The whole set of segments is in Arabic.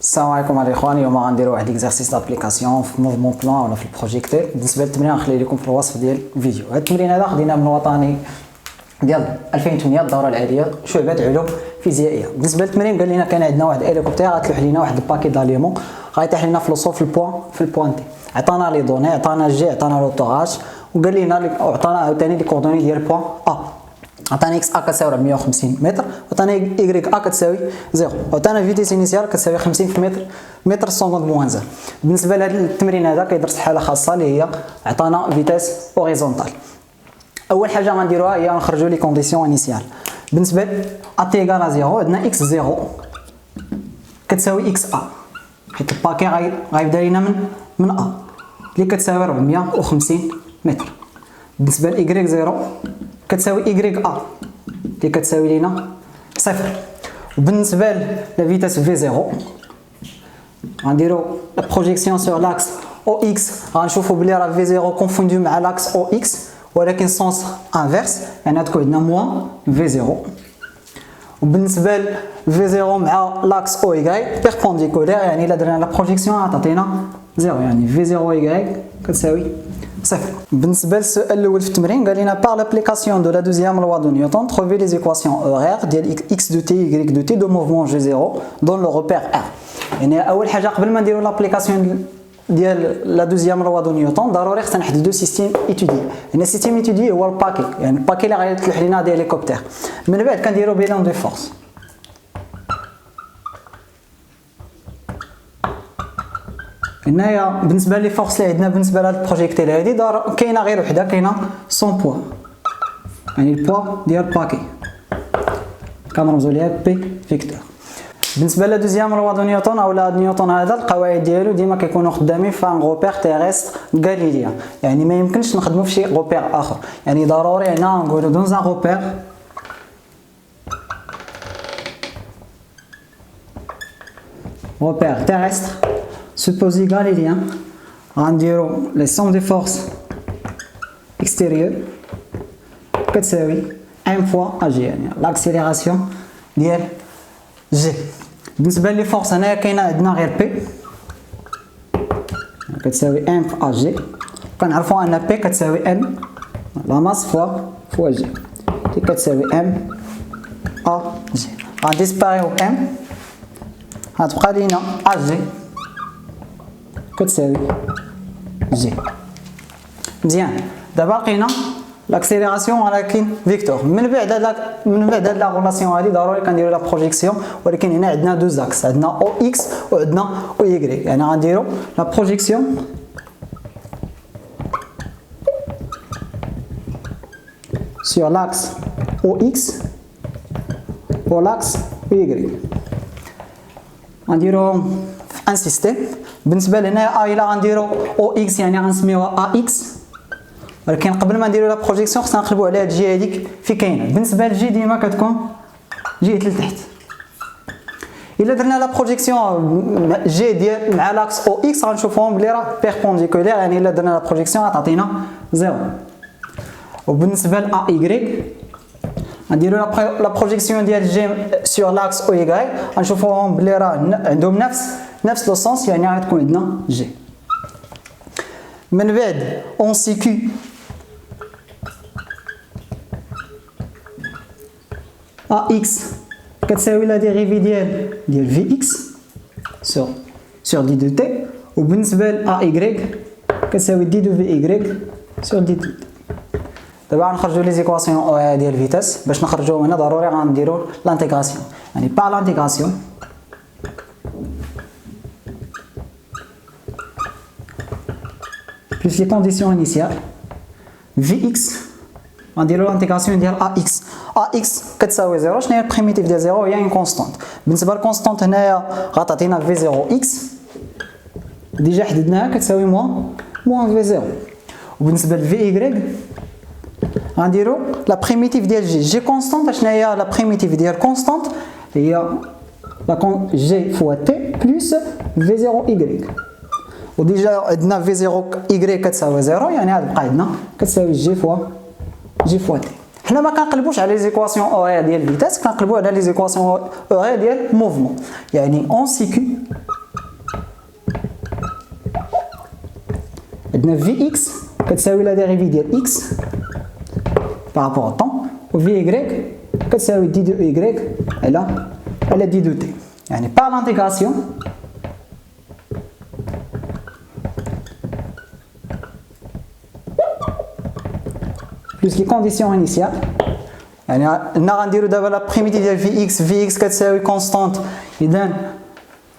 السلام عليكم الاخوان. اليوم غنديروا واحد اكزرسيس دابليكاسيون في موفمون بلان ولا في البروجيكتور. بالنسبه للتمرين غنخلي لكم في الوصف ديال الفيديو. هذا التمرين هذا خديناه من الوطني ديال 2008 الدوره العاديه شعبه علوم فيزيائيه. بالنسبه للتمرين قال لنا كان عندنا واحد الهليكوبتر غتلوح لينا واحد الباكي داليمون غيطيح لنا في لوصو في البوان تي. عطانا لي دوني، عطانا جي، عطانا لوطوراج، وقال لنا عطانا عاوتاني لي كوردوني ديال البوان ا. عطاني اكس ا كتساوي 450 متر، وعطاني ايغريك ا كتساوي 0، وعطانا فيتيس انيسيال كتساوي 50 في متر السكوند موان زيرو. بالنسبه لهذا التمرين هذا كيدرس حاله خاصه اللي هي عطانا فيتيس اوريزونتال. اول حاجه غنديروها هي نخرجوا لي كونديسيون انيسيال. بالنسبه ا تي ايكال 0 عندنا اكس 0 كتساوي اكس ا، حيت الباكي غيبدا لينا من ا اللي كتساوي 450 متر. بالنسبه لايغريك 0 كتساوي ايغريك ا اللي كتساوي لينا 0. وبالنسبه لفيتاس في 0 غنديرو لا بروجيكسيون سور لاكس او اكس، غنشوفوا بلي راه في 0 كونفوندو مع لاكس او اكس ولكن سونس انفيرس، يعني غتكون عندنا موان في 0. وبالنسبه في 0 مع لاكس او اي بيربونديكولير، يعني الا درنا لا بروجيكسيون غتعطينا 0، يعني في 0 اي كتساوي 0. بالنسبه للسؤال الاول في التمرين قال لنا بار لابليكاسيون دو لا دوزيام لوا دو نيوتن تروفي لي زيكواسيون اورير ديال اكس دو تي ايغريك دو تي دو موفمون جي 0 دون لو روبير ار. يعني اول حاجه قبل ما نديرو لابليكاسيون ديال لا دوزيام لوا دو نيوتن ضروري خصنا نحددو سيستيم ايتودي. يعني السيستيم ايتودي هو الباكي، يعني الباكي اللي غيتلوح لينا ديال هليكوبتر. من بعد كنديرو بيلون دو فورس. هنايا بالنسبه لي فورس اللي عندنا بالنسبه لهاد البروجيكتيل هادي كاينه غير وحده، كاينه 100 بوا، يعني البوا ديال الباكي كنرمزو ليها بي فيكتور. بالنسبه لا دوزيام لوا دو نيوتن اولا نيوتن هذا القواعد ديالو ديما كيكونوا خدامين في ان غوبير تيريستر غاليليان، يعني ما يمكنش نخدموا في شي غوبير اخر. يعني ضروري هنا نقولوا دون ان غوبير تيريستر supposé galilien, غنديرو لي سوم دي فورس اكستيريور كتساوي ام فوا ا جي، يعني لاكسيليراسيون ديال جي. بالنسبه لي فورس هنايا كاينه عندنا غير بي كتساوي ام فوا ا جي، كنعرفوا ان بي كتساوي ان لا ماس فوا جي اللي كتساوي ام ا جي. غنديسباريو ام غتبقى لينا ا جي كتساوي جي. مزيان، دابا لقينا لاكسيليراسيون ولكن فيكتور. من بعد هاد لا غولاسيون هادي ضروري كنديرو لا بروجيكسيون، ولكن هنا عندنا دو زاكس، عندنا او اكس وعندنا او ايغريك، يعني غنديرو لا بروجيكسيون sur l'axe OX ou l'axe Y. غنديروهم في ان سيستيم. بالنسبه لهنا الى غنديرو او اكس يعني غنسميوها ا اكس، ولكن قبل ما نديرو لا بروجيكسيون خصنا نقلبوا على هاد الجهه هذيك في كاينه. بالنسبه للجي ديما كتكون جهه لتحت. الا درنا لا بروجيكسيون جي ديال مع لاكس او اكس غنشوفوهم بلي راه بيربونديكولير، يعني الا درنا لا بروجيكسيون غتعطينا 0. وبالنسبه لا ايغريك غنديرو لا بروجيكسيون ديال جي سور لاكس او اي غنشوفوهم بلي راه عندهم نفس لو سونس، يعني غتكون عندنا جي. من بعد اون سي كيو ا اكس كتساوي لا ديريفي ديال في اكس سور دي دو تي، وبالنسبه ل ا ايغريك كتساوي دي دو في ايغريك سور دي دو تي. دابا غنخرجوا لي زيكواسيون ديال فيتاس. باش نخرجوا هنا ضروري غنديروا لانتيغراسيون، يعني با لانتيغراسيون plus les conditions initiales Vx غنديروا لانتيغراسيون ديال ax. ax كتساوي 0. شنو هي البريميتيف ديال 0؟ هي ان كونستانت. بالنسبه للكونستانت هنايا غتعطينا في 0 x ديجا حددناها كتساوي موان في 0. وبالنسبه ل في غنديرو لا بريميتيف ديال جي كونستانت. شنو هي لا بريميتيف ديال كونستانت؟ هي لا جي فوا تي بلس في 0 y. وديجا عندنا في 0 y كتساوي 0، يعني غتبقى عندنا كتساوي جي فوا جي فوا تي. حنا ما كنقلبوش على لي زيكواسيون اورير ديال فيتاس، كنقلبوا على لي زيكواسيون اورير ديال موفمون. يعني اون سي كيو عندنا في اكس كتساوي لا ديريفي ديال اكس بارابور او طون، و في ايكغيك كتساوي دي دو ايكغيك على دي دو تي. يعني بار لانتيغراسيون plus les conditions initiales. يعني هنا غنديرو دابا لا بريميتيف ديال في اكس كتساوي كونستانت، اذا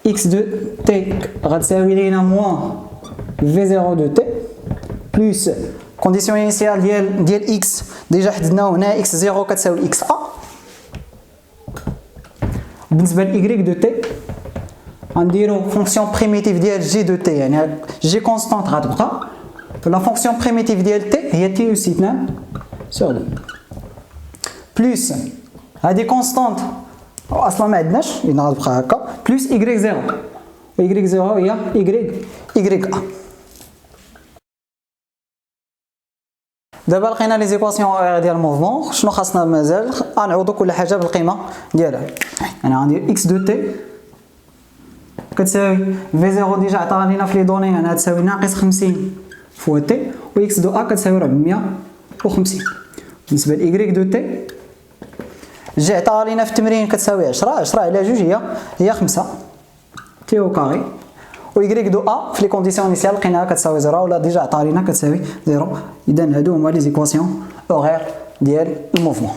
اكس دو تي غتساوي لينا موان في 0 دو تي بلس كونديسيون انيسيال ديال اكس ديجا حددناو هنا اكس 0 كتساوي اكس ا. بالنسبه لايكغيك دو تي غنديرو فونكسيون بريميتيف ديال جي دو تي، يعني جي كونستانت غتبقى، لا فونكسيون بريميتيف ديال تي هي تي اس 2 sur 2 بلس هذه كونستانت اصلا ما عندناش اذا غتبقى هكا بلس y 0 و y 0 هي y a. دابا لقينا لي زيكواسيون اورير ديال الموفمون، شنو خاصنا مازال؟ غنعوضو كل حاجه بالقيمه ديالها. يعني غندير x دو تي كتساوي في 0 ديجا عطاها لينا في لي دوني، يعني تساوي ناقص 50 فوا تي، و x دو ا كتساوي 450. بالنسبه ل y دو تي جي عطاها لينا في التمرين كتساوي 10 على 2 هي 5 تي او كاري، و y دو ا في لي كونديسيون انيسيال لقيناها كتساوي 0 ولا ديجا عطاها لينا كتساوي 0. اذا هادو هما لي زيكواسيون اورير ديال الموفمون.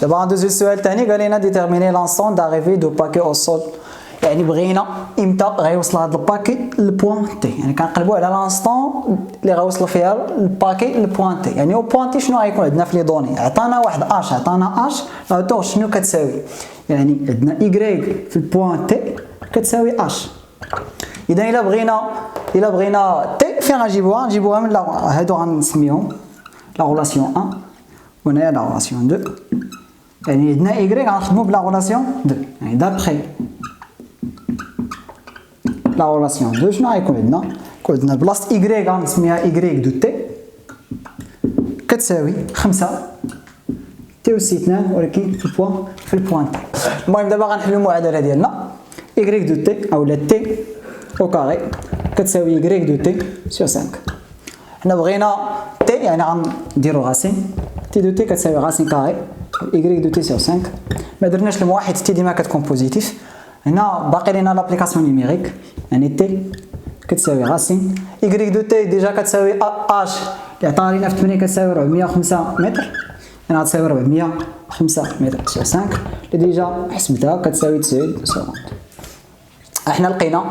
دابا غندوزو للسؤال الثاني، قال لنا ديتيرميني لانستون داريفي دو باكي او سول. يعني بغينا امتى غيوصل هذا الباكي للبوان تي، يعني كنقلبوا على لانستون اللي غيوصل فيها الباكي للبوان تي. يعني او بوان تي شنو غيكون عندنا في لي دوني؟ عطانا واحد اش، عطانا اش عطوه شنو كتساوي، يعني عندنا y في البوان تي كتساوي اش. اذا الا بغينا تي فين غنجيبوها من هادو غنسميهم لا غولاسيون 1 وهنايا لا غولاسيون 2. يعني عندنا y غنخدمو بلا غولاسيون 2، يعني دابخي لا غولاسيون 2 شنو غيكون عندنا؟ يكون عندنا بلاصه y غنسميها y دو تي كتساوي 5 تي اس 2 ولكن في البوان تي. المهم دابا غنحلو المعادله ديالنا y دو تي اولا تي او كاري كتساوي y دو تي سور 5. حنا بغينا تي يعني غنديرو غاسين تي دو تي كتساوي غاسين كاري y دو تي سور 5. ما درناش المواحد تي ديما كتكون بوزيتيف. هنا باقي لينا لابليكاسيون نيميريك، يعني تي كتساوي غاسين y دو تي ديجا كتساوي اش اللي عطاها لينا في 8 كتساوي 405 متر، يعني غتساوي 405 متر سور 5 اللي ديجا حسبتها كتساوي 90 سكوند. احنا لقينا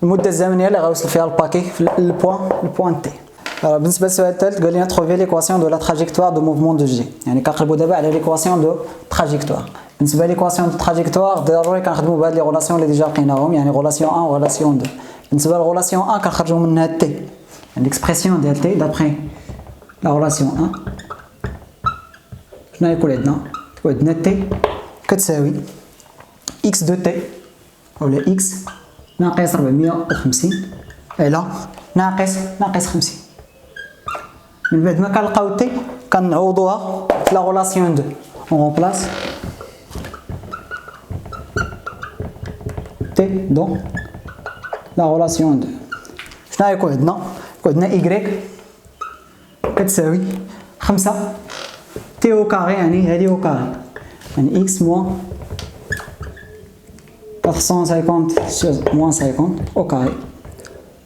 المده الزمنيه اللي غيوصل فيها الباكي في البوان تي. بالنسبه للسؤال الثالث قال لنا تروفي ليكواسيون دو لا تراجيكتوار دو موفمون دو جي، يعني كنقلبوا دابا على ليكواسيون دو تراجيكتوار. بالنسبه ليكواسيون دو تراجيكتوار ضروري كنخدموا بهاد لي غولاسيون اللي ديجا لقيناهم، يعني غولاسيون 1 و غولاسيون 2. بالنسبه لغولاسيون 1 كنخرجوا منها تي، يعني ليكسبرسيون ديال تي دابخي لا غولاسيون 1 شنو غيكون عندنا؟ يكون عندنا تي كتساوي x دو تي اولا x ناقص 450 على ناقص 50. من بعد ما كنلقاو تي كنعوضوها في لا غولاسيون 2 اون رومبلاس تي دون لا غولاسيون 2. شنو غيكون عندنا؟ يكون عندنا y كتساوي 5 تي او كاري، يعني هادي او كاري، يعني x موان 450 sur موان 50 او كاري.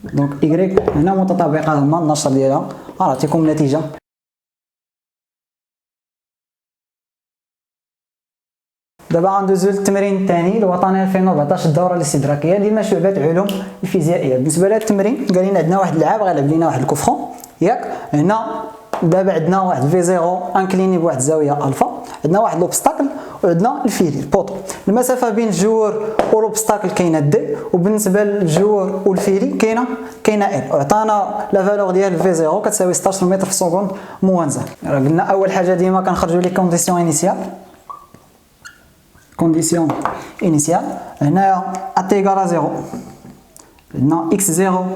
دونك y هنا متطابقه مع النشر ديالها غنعطيكم النتيجه. دابا غندوزو للتمرين الثاني الوطني 2014 الدوره الاستدراكيه ديال شعبات علوم الفيزيائيه. بالنسبه لهذا التمرين قال لنا عندنا واحد اللعاب غيلعب لينا واحد الكوفرون ياك. هنا دابا عندنا واحد في 0 انكليني بواحد الزاويه الفا، عندنا واحد لوبستاكل وعندنا الفيلي البوطو. المسافه بين الجوور ولوبستاكل كاينه دي، وبالنسبه للجوور والفيلي كاينه ال. وعطانا لا فالور ديال في 0 كتساوي 16 متر في السكوند موان زان. قلنا اول حاجه ديما كنخرجوا لي كونديسيون انيسيال. كونديسيون انيسيال هنايا ا ايكال 0 عندنا x 0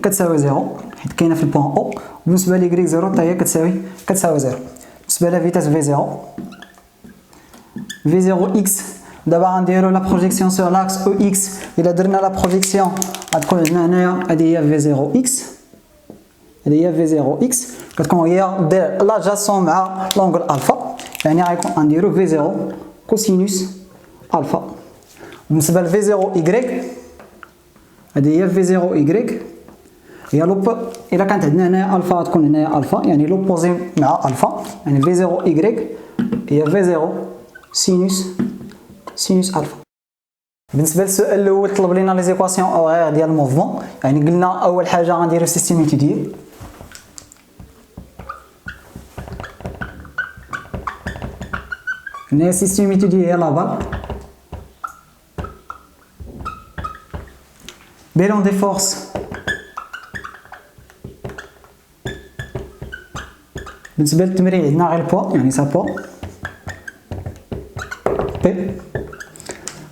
كتساوي 0 حيت كاينه في البوان او. بالنسبه ل y 0 حتى هي كتساوي 0. بالنسبه بالنسبة لا فيتاس في 0 في 0 اكس دابا غنديرو لا بروجيكسيون سور لاكس او اكس. الا درنا لا بروجيكسيون غتكون عندنا هنايا هادي هي في 0 اكس، هادي هي في 0 اكس كتكون هي دير لاجاسون مع لونغل الفا، يعني غيكون غنديرو في 0 كوسينوس الفا. بالنسبة لفي 0 ايكغيك هادي هي في 0 ايكغيك هي الا كانت عندنا هنايا الفا غتكون هنايا الفا، يعني لوبوزي مع الفا، يعني في 0 ايكغيك هي في 0 سينوس الفا. بالنسبه للسؤال الاول طلب لينا لي زيكواسيون اوغير ديال الموفمون، يعني قلنا اول حاجه غنديرو سيستيم ايتوديي. هنا سيستيم ايتوديي هي لابال بيلون دي فورس. بالنسبه للتمرين عندنا غير البوا، يعني سا بوا بي.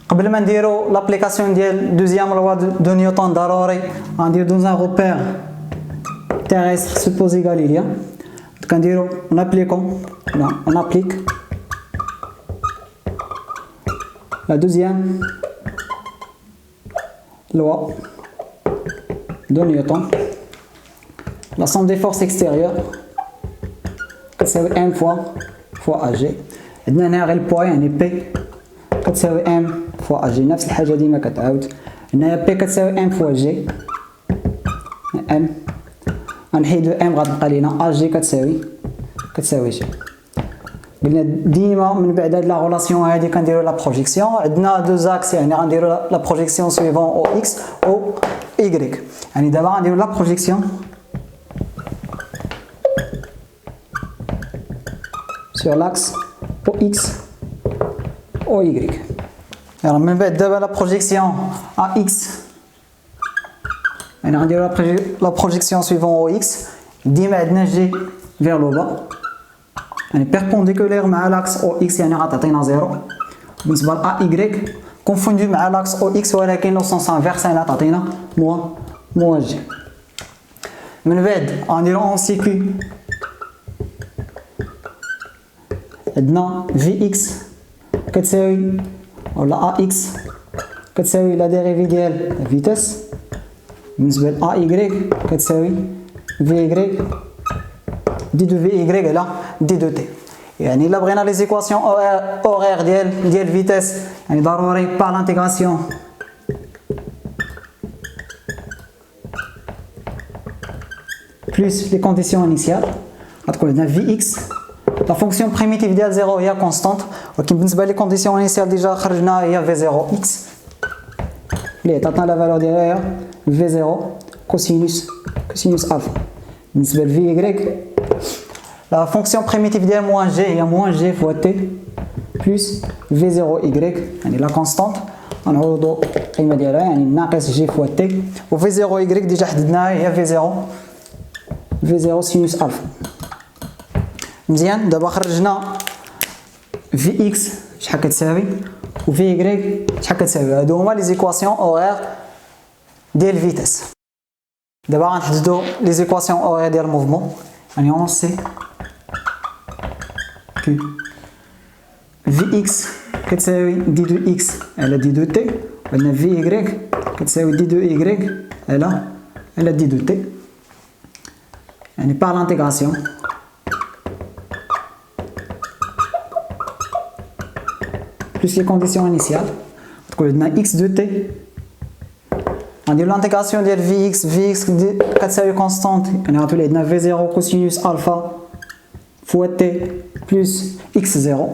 قبل ما نديرو لابليكاسيون ديال دوزيام لوا دو نيوتن ضروري غندير دون ان روبير تيريستر سوبوزي غاليليان. كنديرو نابليكون اون ابليك لا دوزيام loi de Newton. La somme des forces extérieures كتساوي M fois AG. عندنا هنا غير البوا يعني P كتساوي M fois AG، نفس الحاجة ديما كتعاود. هنايا P كتساوي M fois G، M غنحيدو M غتبقى لينا AG كتساوي G. قلنا ديما من بعد هاد لا غولاسيون هادي كنديرو لا بروجيكسيون. عندنا دو زاكس يعني غنديرو لا بروجيكسيون سويفون او اكس او ايكغيك. يعني دابا غنديرو لا بروجيكسيون سور لاكس او اكس او ايكغيك. يعني من بعد دابا لا بروجيكسيون ا اكس، يعني غنديرو لا بروجيكسيون سويفون او اكس، ديما عندنا جي فيغ لو با، يعني بيربونديكولير مع لاكس او اكس يعني غتعطينا زيرو. بالنسبه ل ا ايكغيك كونفوندو مع لاكس او اكس ولكن لو سونس انفيرس يعني غتعطينا موا جي. من بعد غنديرو اون سي كيو، عندنا في اكس كتساوي ولا ا اكس كتساوي لا ديريفي ديال فيتاس. بالنسبه ل ا ايكغيك كتساوي في ايكغيك دي دو في ايكغيك على دي دو تي. يعني الا بغينا لي زيكواسيون اوغير ديال فيتاس يعني ضروري با لانتيغراسيون بلس لي كونديسيون انيسيال غتكون عندنا في اكس. لا فونكسيون بريميتيف ديال 0 هي كونستانت، ولكن بالنسبه لي كونديسيون انيسيال ديجا خرجنا هي في 0 اكس اللي عطاتنا لا فالور ديالها في 0 كوسينوس الفا. بالنسبه ل في ايكغيك لا فونكسيون بريميتيف ديال موان جي هي موان جي فوا تي بلس في 0 ايكغيك، يعني لا كونستانت غنعوضو القيمه ديالها يعني ناقص جي فوا تي، وفي 0 ايكغيك ديجا حددناها هي في 0 سينوس الفا. مزيان دابا خرجنا في اكس شحال كتساوي وفي ايكغيك شحال كتساوي. هادو هما لي زيكواسيون اوغير ديال فيتاس. دابا غنحددو لي زيكواسيون اوغير ديال الموفمون، يعني اون سي كي في اكس كتساوي دي دو اكس على دي دو تي، وعندنا في ايكغيك كتساوي دي دو ايكغيك على دي دو تي، يعني بار لانتيغراسيون بلس لي كونديسيون انيسيال تكون عندنا اكس دو تي. غنديرو لانتيغراسيون ديال في اكس كتساوي كونستانت، يعني غتولي عندنا في 0 كوسينوس الفا فوا تي بلس اكس 0.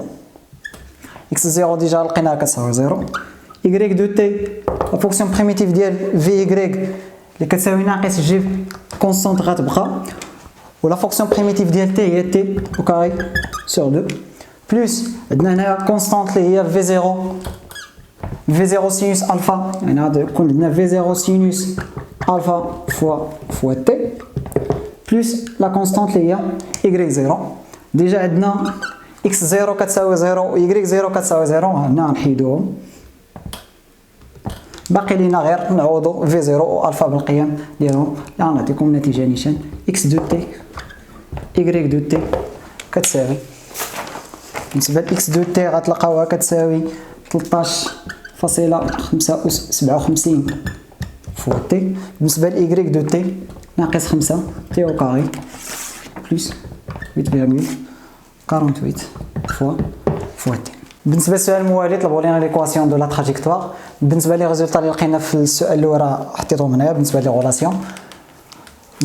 اكس 0 ديجا لقيناها كتساوي 0. ايكغيك دو تي لا فونكسيون بريميتيف ديال في ايكغيك اللي كتساوي ناقص جي كونستانت غتبقى، ولا فونكسيون بريميتيف ديال تي هي تي او كاري سور 2 بلس عندنا هنايا كونستانت اللي هي في 0 سينوس الفا، يعني غادي يكون عندنا في 0 سينوس الفا فوا تي بلس لا كونستانت اللي هي ايكغيك 0. ديجا عندنا اكس 0 كتساوي 0 و ايكغيك 0 كتساوي 0، هنا غنحيدوهم باقي لينا غير نعوضو في 0 و الفا بالقيم ديالهم اللي غنعطيكم نتيجه نيشان اكس دو تي ايكغيك دو تي كتساوي بالنسبه ل x دو تي غتلقاوها كتساوي 13.57 فوا تي. بالنسبه ل y دو تي ناقص 5 تي او كاري بلس 8.48 فوا تي. بالنسبه للسؤال الموالي طلبوا لنا ليكواسيون دو لا تراجيكتوار. بالنسبه لي ريزولطا اللي لقينا في السؤال الاول راه حطيتهم هنايا. بالنسبه لي غولاسيون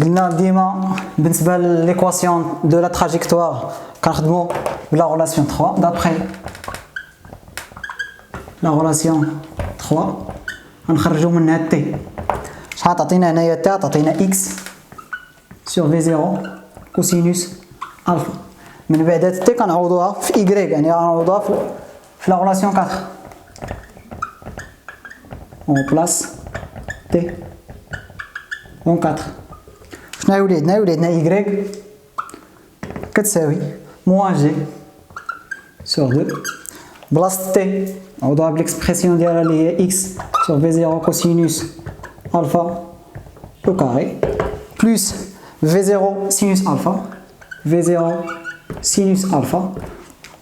قلنا ديما بالنسبه لليكواسيون دو لا تراجيكتوار كنخدموا بلا غولاسيون 3 دابخي لا غولاسيون 3 غنخرجوا منها تي. شحال تعطينا هنايا تي؟ تعطينا اكس سور في 0 كوسينوس الفا. من بعد تي كنعوضوها في y يعني غنعوضوها في لا غولاسيون 4 اون بلاص تي اون 4. شنو يولي عندنا؟ يولي عندنا y كتساوي موان جي سور 2 بلاصه تي نعوضوها بالاكسبرسيون ديالها اللي هي اكس سور في 0 كوسينوس الفا او كاري بلس في 0 سينوس الفا في 0 سينوس الفا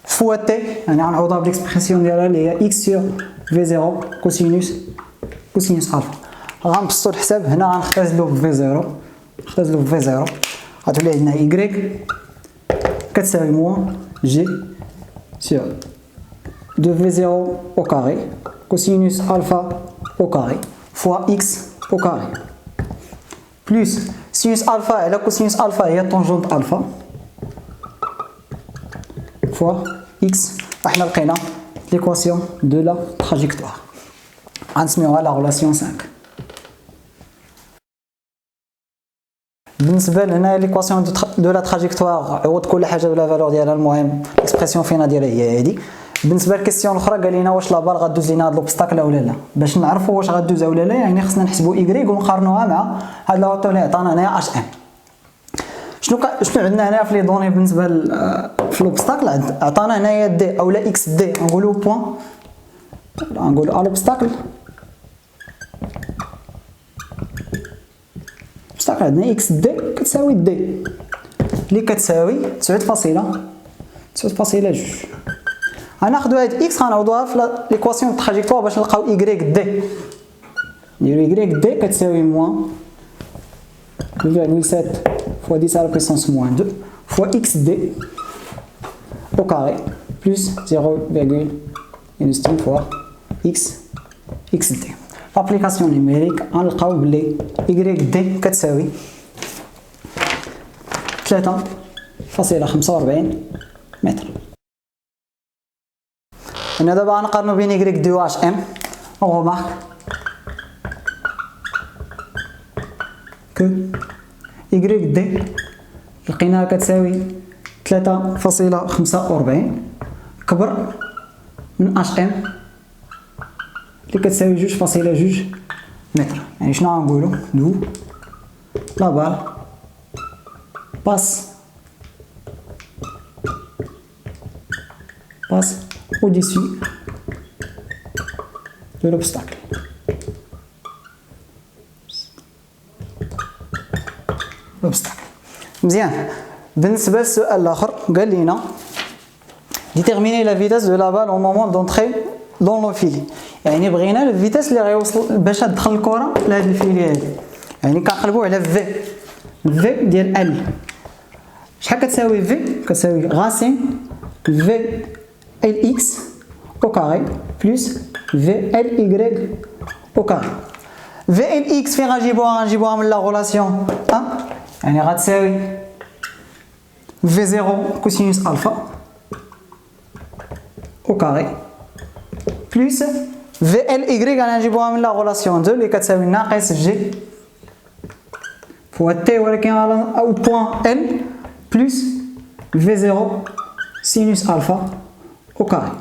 فوا تي يعني غنعوضوها بالاكسبرسيون ديالها اللي هي اكس سور في 0 كوسينوس الفا. غنبسطو الحساب هنا غنختزلو في 0 نختزلو في 0 غتولي عندنا y كتساوي موان جي سور 2 في 0 au carré cosinus alpha au carré fois x au carré plus sinus alpha على cosinus alpha هي tangente alpha fois x. احنا لقينا l'équation de la trajectoire غنسميوها la relation 5. بالنسبه لهنا ليكواسيون دو لا تراجيكتوار عوض كل حاجه بلا فالور ديالها. المهم الاكسبرسيون فينا ديالها هي هذه. بالنسبه للكيسيون الاخرى قال لنا واش لابال غدوز لينا هاد لوبستاكل ولا لا. باش نعرفوا واش غدوز ولا لا يعني خصنا نحسبوا y ونقارنوها مع هاد لاوتو اللي عطانا هنايا اش ام. شنو عندنا هنا في لي دوني بالنسبه في لوبستاكل؟ عطانا هنايا دي اولا اكس دي نقولوا بوين نقولوا لوبستاكل عندنا اكس دي كتساوي دي اللي كتساوي 9.2. غناخدو هاد اكس غنعوضوها في ليكواسيون تراجيكتوار باش نلقاو y دي. نديرو y دي كتساوي موان 2,7 fois 10 à la puissance moins 2 fois x d au carré plus 0,1 fois xd. l'application numérique غنلقاو بلي y d كتساوي 3.45 متر. هنا دابا غنقارنو بين y d و h m. on remarque que y d لقيناها كتساوي 3.45 كبر من h m اللي كتساوي 2.2 متر. يعني شنو غنقولو؟ دو لا بال باس au-dessus de l'obstacle. مزيان. بالنسبه للسؤال الاخر قال لنا ديتيرميني لا فيتاس دو لا بال au moment d'entrer dans le filet. يعني بغينا الفيتاس اللي غيوصل باش تدخل الكره لهاد الفيلي هادي. يعني كنقلبوا على في ديال ال. شحال كتساوي في؟ كتساوي غاسين في ال اكس au carré plus في ال y au carré. في ال اكس فين غنجيبوها من لا غولاسيون 1 يعني غتساوي في 0 كوسينوس الفا au carré plus في ال y غنجيبوها من لا غولاسيون 2 اللي كتساوي ناقص جي فوا تي ولكن او بوين ال بلس في 0 سينوس الفا au carré.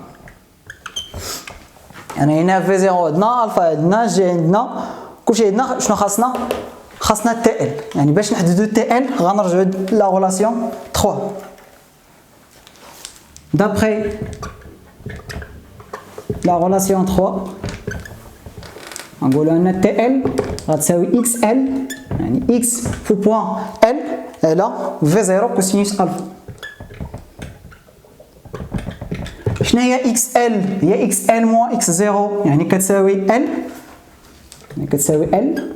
يعني هنا في 0 عندنا الفا عندنا جي عندنا كلشي عندنا. شنو خاصنا تي ال. يعني باش نحددو تي ال غنرجعو لا غولاسيون 3 d'après la relation 3 نقولوا ان تي ال غتساوي اكس ال يعني اكس في بوين ال على في 0 كوسينوس الفا شنو هي اكس ال؟ هي اكس ال موان اكس زيرو، يعني كتساوي ال، يعني كتساوي ال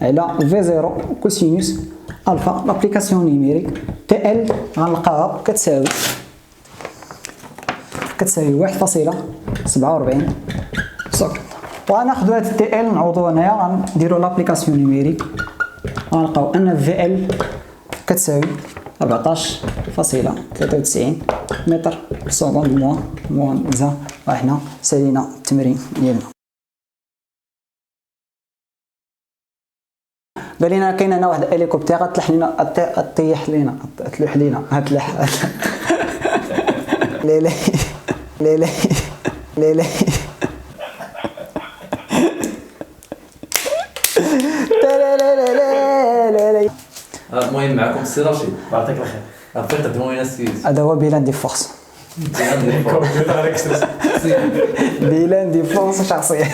على في زيرو كوسينوس الفا. لابليكاسيون نيميريك تي ال غنلقاها كتساوي 1.47 سكند. وغناخدو هاد تي ال نعوضو هنايا، غنديرو لابليكاسيون نيميريك، غنلقاو ان في ال كتساوي 14.93 متر سكوند موان زا. وحنا سالينا التمرين ديالنا. قال لنا كاين هنا واحد الهليكوبتير غتلح لينا، طيح لينا، تلوح لينا، هتلح ليلي ليلي ليلي المهم معكم السي رشيد، يعطيك الخير. عطيك تقدموا لنا السيد. هذا هو بيلان دي فورس. بيلان دي فورس شخصيا.